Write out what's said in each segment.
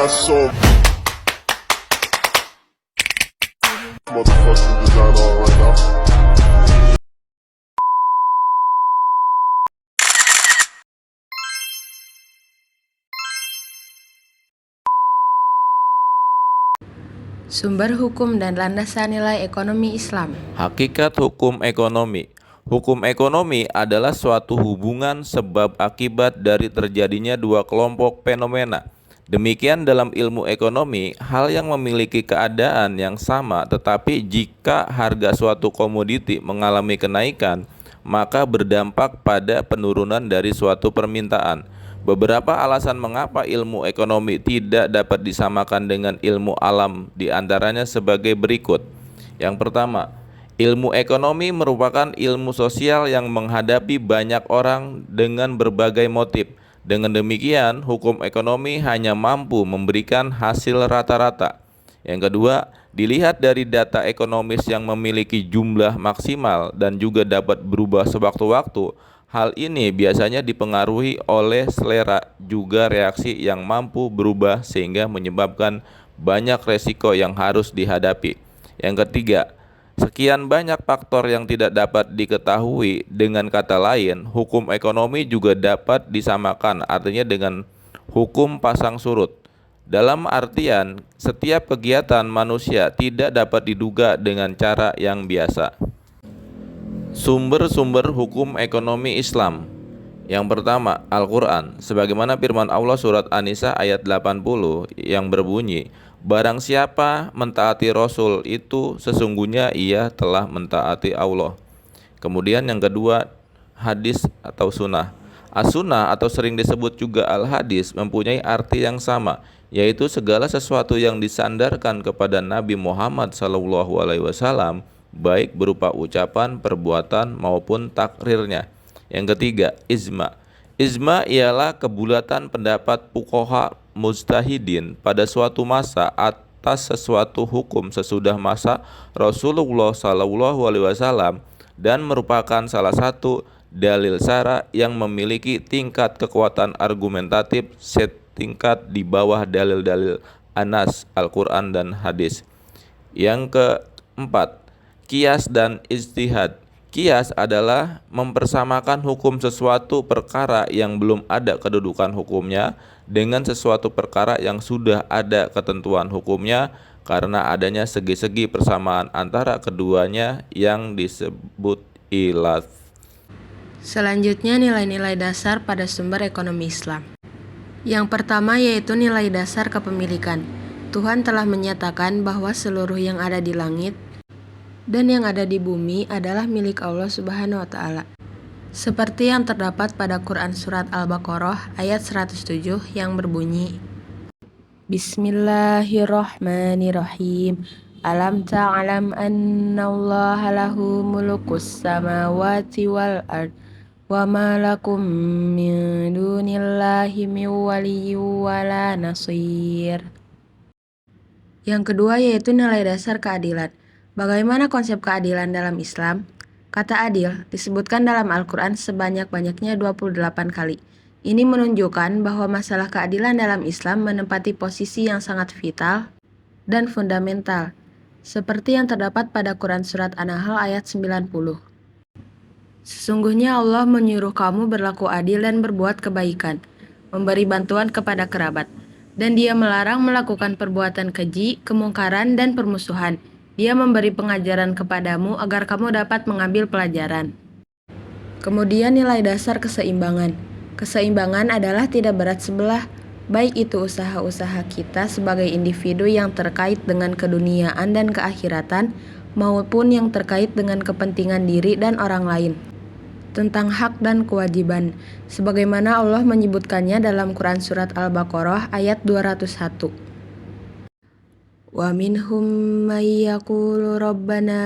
got some motherfucking design on right now. Sumber hukum dan landasan nilai ekonomi Islam. Hakikat hukum ekonomi. Hukum ekonomi adalah suatu hubungan sebab akibat dari terjadinya dua kelompok fenomena. Demikian dalam ilmu ekonomi, hal yang memiliki keadaan yang sama tetapi jika harga suatu komoditi mengalami kenaikan, maka berdampak pada penurunan dari suatu permintaan. Beberapa alasan mengapa ilmu ekonomi tidak dapat disamakan dengan ilmu alam diantaranya sebagai berikut. Yang pertama, ilmu ekonomi merupakan ilmu sosial yang menghadapi banyak orang dengan berbagai motif. Dengan demikian, hukum ekonomi hanya mampu memberikan hasil rata-rata. Yang kedua, dilihat dari data ekonomis yang memiliki jumlah maksimal dan juga dapat berubah sewaktu-waktu. Hal ini biasanya dipengaruhi oleh selera juga reaksi yang mampu berubah sehingga menyebabkan banyak resiko yang harus dihadapi. Yang ketiga, sekian banyak faktor yang tidak dapat diketahui. Dengan kata lain, hukum ekonomi juga dapat disamakan artinya dengan hukum pasang surut. Dalam artian, setiap kegiatan manusia tidak dapat diduga dengan cara yang biasa. Sumber-sumber hukum ekonomi Islam. Yang pertama, Al-Quran. Sebagaimana firman Allah surat An-Nisa ayat 80 yang berbunyi, barang siapa mentaati Rasul itu sesungguhnya ia telah mentaati Allah. Kemudian yang kedua, hadis atau sunnah. As-sunnah atau sering disebut juga al-hadis mempunyai arti yang sama, yaitu segala sesuatu yang disandarkan kepada Nabi Muhammad SAW, baik berupa ucapan, perbuatan maupun takrirnya. Yang ketiga, ijma. Ijma ialah kebulatan pendapat fuqaha mujtahidin pada suatu masa atas sesuatu hukum sesudah masa Rasulullah SAW dan merupakan salah satu dalil syara yang memiliki tingkat kekuatan argumentatif setingkat di bawah dalil-dalil Anas, Al-Quran dan hadis. Yang keempat, qiyas dan ijtihad. Qiyas adalah mempersamakan hukum sesuatu perkara yang belum ada kedudukan hukumnya dengan sesuatu perkara yang sudah ada ketentuan hukumnya karena adanya segi-segi persamaan antara keduanya yang disebut ilat. Selanjutnya nilai-nilai dasar pada sumber ekonomi Islam. Yang pertama yaitu nilai dasar kepemilikan. Tuhan telah menyatakan bahwa seluruh yang ada di langit dan yang ada di bumi adalah milik Allah Subhanahu wa Ta'ala. Seperti yang terdapat pada Quran Surat Al-Baqarah ayat 107 yang berbunyi, Bismillahirrahmanirrahim. Alam ta'alam annallaha lahu mulukus samawati wal ard wa ma lakum min dunillahi min waliyyin wala nasir. Yang kedua yaitu nilai dasar keadilan. Bagaimana konsep keadilan dalam Islam? Kata adil disebutkan dalam Al-Quran sebanyak-banyaknya 28 kali. Ini menunjukkan bahwa masalah keadilan dalam Islam menempati posisi yang sangat vital dan fundamental, seperti yang terdapat pada Quran Surat An-Nahl ayat 90. Sesungguhnya Allah menyuruh kamu berlaku adil dan berbuat kebaikan, memberi bantuan kepada kerabat, dan Dia melarang melakukan perbuatan keji, kemungkaran, dan permusuhan. Dia memberi pengajaran kepadamu agar kamu dapat mengambil pelajaran. Kemudian nilai dasar keseimbangan. Keseimbangan adalah tidak berat sebelah, baik itu usaha-usaha kita sebagai individu yang terkait dengan keduniaan dan keakhiratan, maupun yang terkait dengan kepentingan diri dan orang lain. Tentang hak dan kewajiban, sebagaimana Allah menyebutkannya dalam Quran Surat Al-Baqarah ayat 201. Wa minhum may yaqulu rabbana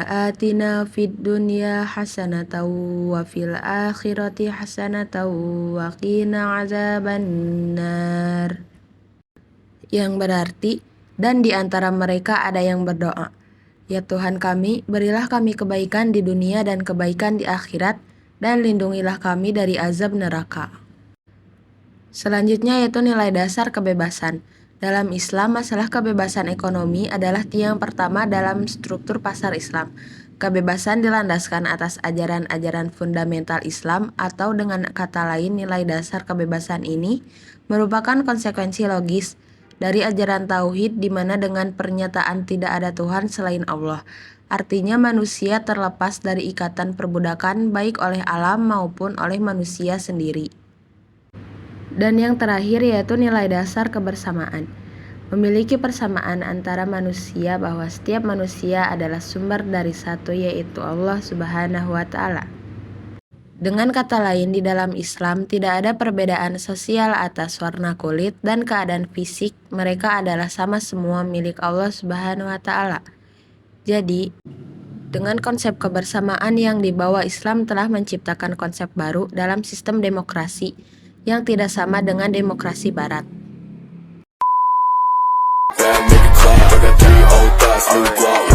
atina fid dunya hasanatan wa fil akhirati hasanatan wa qina azabannar. Yang berarti, dan di antara mereka ada yang berdoa, ya Tuhan kami, berilah kami kebaikan di dunia dan kebaikan di akhirat, dan lindungilah kami dari azab neraka. Selanjutnya yaitu nilai dasar kebebasan. Dalam Islam, masalah kebebasan ekonomi adalah tiang pertama dalam struktur pasar Islam. Kebebasan dilandaskan atas ajaran-ajaran fundamental Islam, atau dengan kata lain nilai dasar kebebasan ini merupakan konsekuensi logis dari ajaran tauhid, di mana dengan pernyataan tidak ada Tuhan selain Allah, artinya manusia terlepas dari ikatan perbudakan baik oleh alam maupun oleh manusia sendiri. Dan yang terakhir yaitu nilai dasar kebersamaan. Memiliki persamaan antara manusia bahwa setiap manusia adalah sumber dari satu, yaitu Allah Subhanahu wa Ta'ala. Dengan kata lain, di dalam Islam tidak ada perbedaan sosial atas warna kulit dan keadaan fisik. Mereka adalah sama semua milik Allah Subhanahu wa Ta'ala. Jadi, dengan konsep kebersamaan yang dibawa, Islam telah menciptakan konsep baru dalam sistem demokrasi yang tidak sama dengan demokrasi Barat. Bad nigga clap, I got 3 old thoughts, new guap.